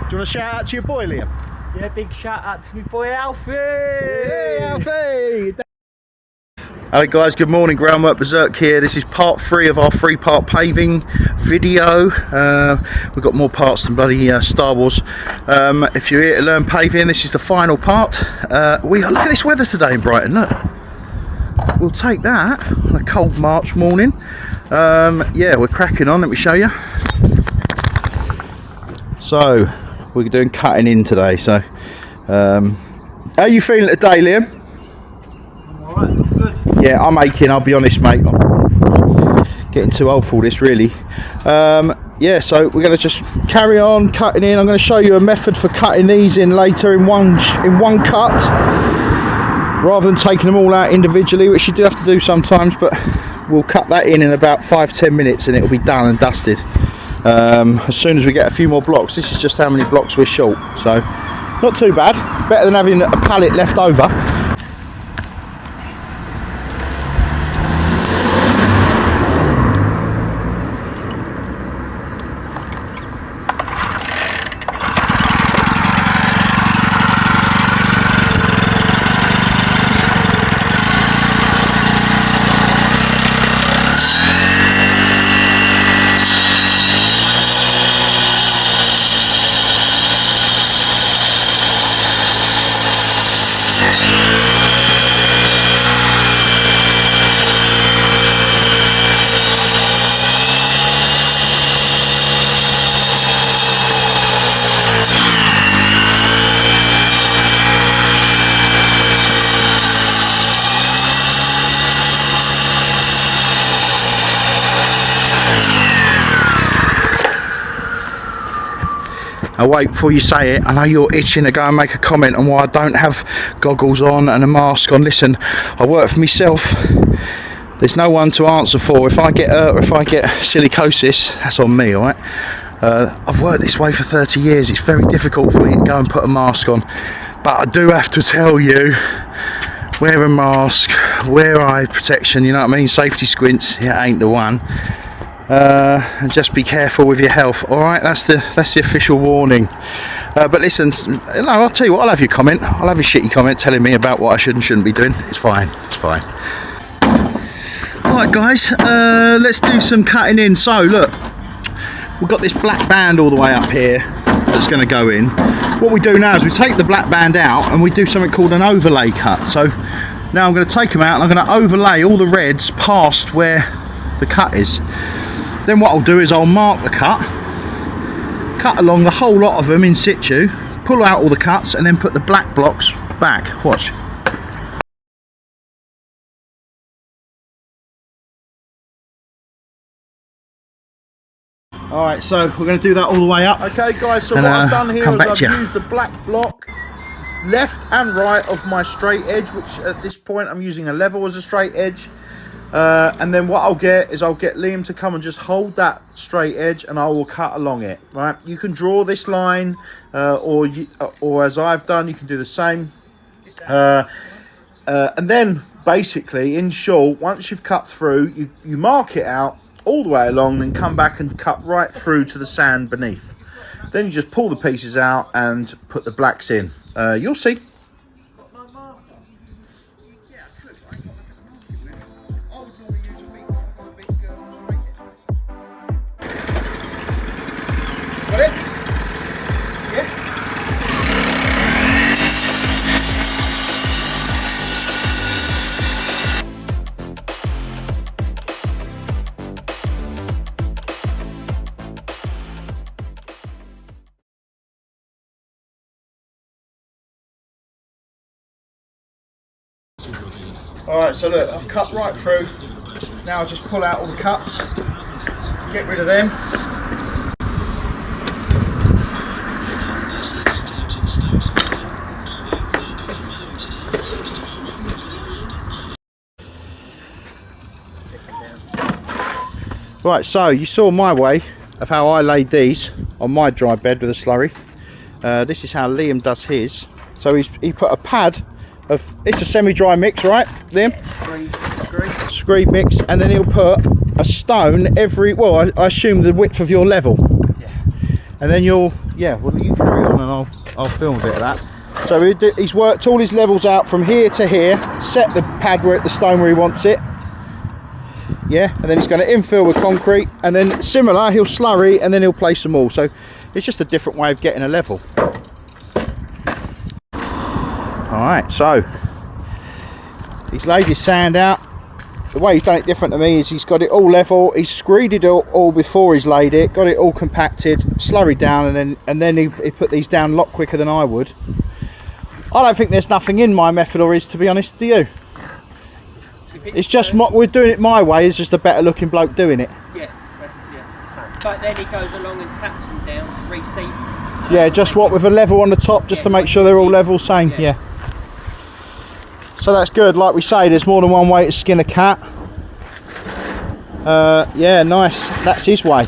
Do you want to shout out to your boy, Liam? Yeah, big shout out to my boy Alfie! Hey, Alfie! Hello guys, good morning, Groundwork Berserk here. This is part 3 of our 3-part paving video. We've got more parts than bloody Star Wars. If you're here to learn paving, this is the final part. Look at this weather today in Brighton, look. We'll take that on a cold March morning. Yeah, we're cracking on, let me show you. So, we're doing cutting in today, so how are you feeling today, Liam? I'm alright, I'm good. Yeah, I'm aching, I'll be honest, mate. I'm getting too old for this, really. Yeah, so we're going to just carry on cutting in. I'm going to show you a method for cutting these in later in one cut, rather than taking them all out individually, which you do have to do sometimes, but we'll cut that in about 5-10 minutes and it'll be done and dusted. As soon as we get a few more blocks. This is just how many blocks we're short, so not too bad. Better than having a pallet left over. Now wait, before you say it, I know you're itching to go and make a comment on why I don't have goggles on and a mask on. Listen, I work for myself. There's no one to answer for. If I get hurt or if I get silicosis, that's on me, alright? I've worked this way for 30 years. It's very difficult for me to go and put a mask on. But I do have to tell you, wear a mask, wear eye protection, you know what I mean? Safety squints, it ain't the one. And just be careful with your health. All right, that's the official warning. But listen, no, I'll tell you what. I'll have your comment. I'll have a shitty comment telling me about what I should and shouldn't be doing. It's fine. It's fine. All right, guys. Let's do some cutting in. So look, we've got this black band all the way up here that's going to go in. What we do now is we take the black band out and we do something called an overlay cut. So now I'm going to take them out and I'm going to overlay all the reds past where the cut is. Then what I'll do is I'll mark the cut along the whole lot of them in situ, pull out all the cuts and then put the black blocks back. Watch. Alright, so we're going to do that all the way up. Okay guys, so what I've done here is I've used the black block left and right of my straight edge, which at this point I'm using a level as a straight edge. And then what I'll get is I'll get Liam to come and just hold that straight edge and I will cut along it. Right, you can draw this line or as I've done, you can do the same. And then basically, in short, once you've cut through, you mark it out all the way along, then come back and cut right through to the sand beneath. Then you just pull the pieces out and put the blacks in. You'll see. Got it? Yeah. Alright, so look, I've cut right through. Now I'll just pull out all the cuts, get rid of them. Right, so you saw my way of how I laid these on my dry bed with a slurry. This is how Liam does his. So he put a pad of, it's a semi-dry mix, right, Liam? Yeah, screed mix, and then he'll put a stone every, well, I assume the width of your level. and then you'll, yeah, well, you carry on and I'll film a bit of that. So he's worked all his levels out from here to here, set the pad where the stone where he wants it. Yeah, and then he's going to infill with concrete, and then similar, he'll slurry and then he'll place them all. So it's just a different way of getting a level. Alright, so he's laid his sand out. The way he's done it different to me is he's got it all level, he's screeded it all before he's laid it, got it all compacted, slurried down, and then he put these down a lot quicker than I would. I don't think there's nothing in my method, or is, to be honest, do you? It's just we're doing it my way. It's just a better looking bloke doing it. Yeah, but then he goes along and taps them down to reseat. Yeah, just what with a level on the top, just to make sure they're all level, same. Yeah. So that's good. Like we say, there's more than one way to skin a cat. Yeah, nice. That's his way.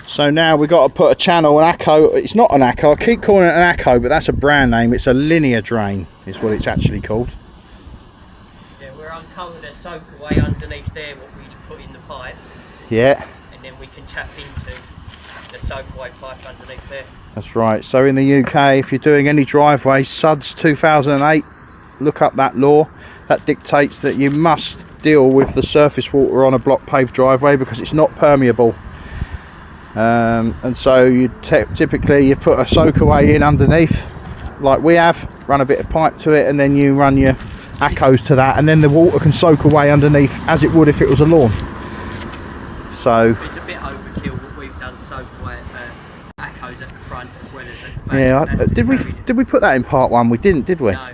So now we've got to put a channel, an ACO. It's not an ACO, I keep calling it an ACO, but that's a brand name. It's a linear drain, is what it's actually called. Yeah, we're uncovering a soak away underneath there, what we put in the pipe. Yeah. And then we can tap into the soak away pipe underneath there. That's right. So in the UK, if you're doing any driveway, SUDS 2008, look up that law. That dictates that you must deal with the surface water on a block paved driveway because it's not permeable. And so you typically you put a soak away in underneath, like we have, run a bit of pipe to it, and then you run your ACOs to that, and then the water can soak away underneath as it would if it was a lawn. So it's a bit overkill what we've done, soak away ACOs at the front as well as at the back. Yeah, did we put that in part one? We didn't, did we? No,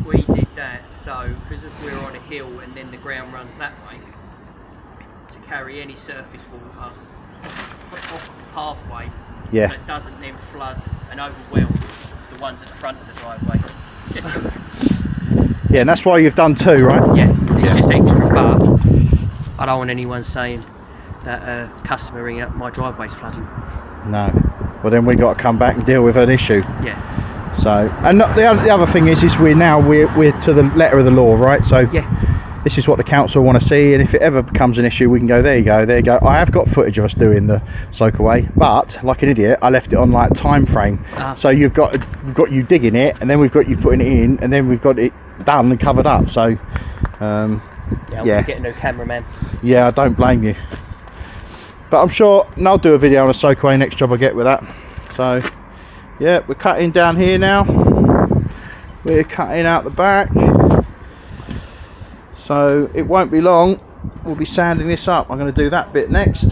we did that so because we're on a hill and then the ground runs that way, to carry any surface water off the pathway, yeah, so it doesn't then flood and overwhelm the ones at the front of the driveway. Just yeah, and that's why you've done two, right? yeah, it's just extra, but I don't want anyone saying that a customer ringing up my driveway's flooding. No. Well, then we got to come back and deal with an issue. Yeah. So, and the other thing is we're to the letter of the law, right? So yeah. This is what the council want to see, and if it ever becomes an issue, we can go, there you go, there you go. I have got footage of us doing the soak away, but like an idiot, I left it on like time frame. So we've got you digging it, and then we've got you putting it in, and then we've got it done and covered up. So yeah, I'm gonna get a new cameraman. Yeah, I don't blame you. But I'm sure, and I'll do a video on a soak away next job I get with that. So yeah, we're cutting down here now. We're cutting out the back. So it won't be long, we'll be sanding this up. I'm going to do that bit next.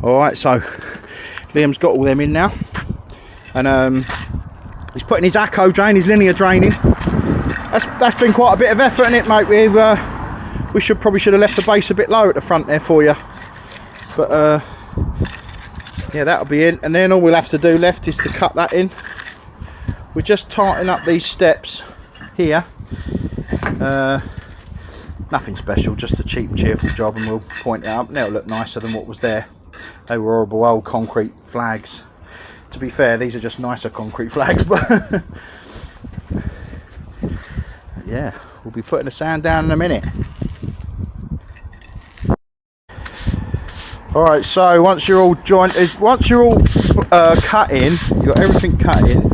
Alright, so Liam's got all them in now. And he's putting his ACO drain, his linear drain in. That's been quite a bit of effort in it, mate. We probably should have left the base a bit lower at the front there for you. But yeah, that'll be in. And then all we'll have to do left is to cut that in. We're just tightening up these steps here. Nothing special, just a cheap and cheerful job, and we'll point it up and it'll look nicer than what was there. They were horrible old concrete flags. To be fair, these are just nicer concrete flags, but yeah, we'll be putting the sand down in a minute. Alright, so once you're all cut in, you've got everything cut in,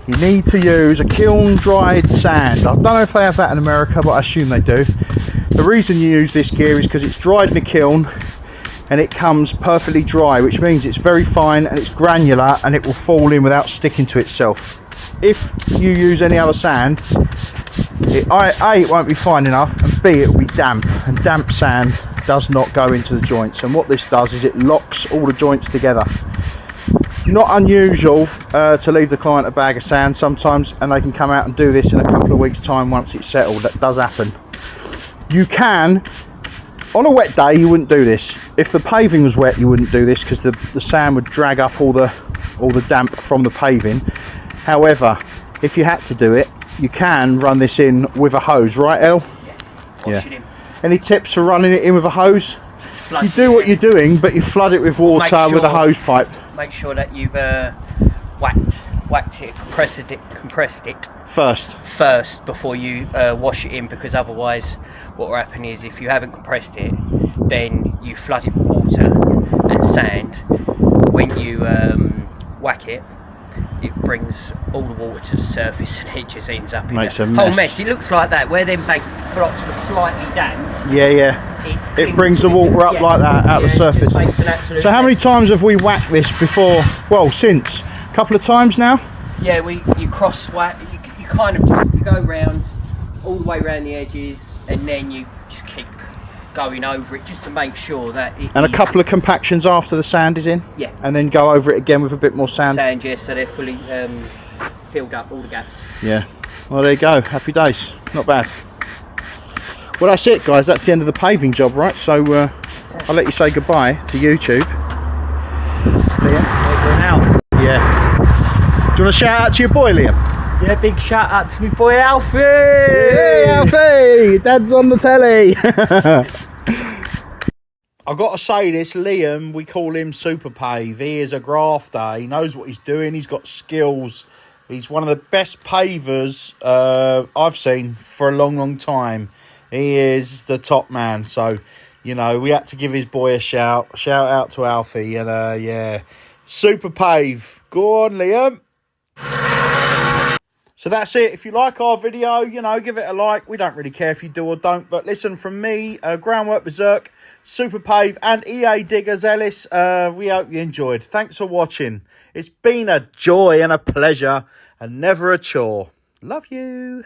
you need to use a kiln dried sand. I don't know if they have that in America, but I assume they do. The reason you use this gear is because it's dried in a kiln and it comes perfectly dry, which means it's very fine and it's granular and it will fall in without sticking to itself. If you use any other sand, it won't be fine enough, and B, it will be damp, and damp sand does not go into the joints. And what this does is it locks all the joints together. Not unusual to leave the client a bag of sand sometimes, and they can come out and do this in a couple of weeks time once it's settled. That does happen. You can, on a wet day you wouldn't do this. If the paving was wet you wouldn't do this, because the sand would drag up all the damp from the paving. However, if you had to do it, you can run this in with a hose, right El? Yeah. Yeah. Any tips for running it in with a hose? You do what you're doing, but you flood it with water with a hose pipe. Make sure that you've whacked whacked it, compressed it First. before you wash it in, because otherwise what will happen is if you haven't compressed it, then you flood it with water and sand. When you whack it, it brings all the water to the surface and it just ends up in Makes a a whole mess. mess. It looks like that, where them bank blocks were slightly damp. Yeah. It clings brings to the it. water up Yeah. like that out Yeah, the it just surface. makes an absolute So how many mess. times have we whacked this before? Well, since a couple of times now. Yeah, you cross whack. You kind of just, you go round all the way around the edges, and then you just keep going over it just to make sure that it And a is- couple of compactions after the sand is in. Yeah. And then go over it again with a bit more sand. sand, yeah, so they're fully filled up all the gaps. Yeah. Well, there you go. Happy days. Not bad. Well, that's it, guys. That's the end of the paving job, right? So I'll let you say goodbye to YouTube. Liam? Over and out. Yeah. Do you want to shout out to your boy, Liam? Yeah, big shout out to me boy Alfie. Hey, Alfie! Dad's on the telly. I've got to say this, Liam, we call him Super Pave. He is a grafter. He knows what he's doing. He's got skills. He's one of the best pavers I've seen for a long, long time. He is the top man. So, you know, we had to give his boy a shout. Shout out to Alfie. And, yeah, Super Pave. Go on, Liam. So that's it. If you like our video, you know, give it a like. We don't really care if you do or don't. But listen, from me, Groundwork Berserk, Super Pave and EA Diggers Ellis, we hope you enjoyed. Thanks for watching. It's been a joy and a pleasure and never a chore. Love you.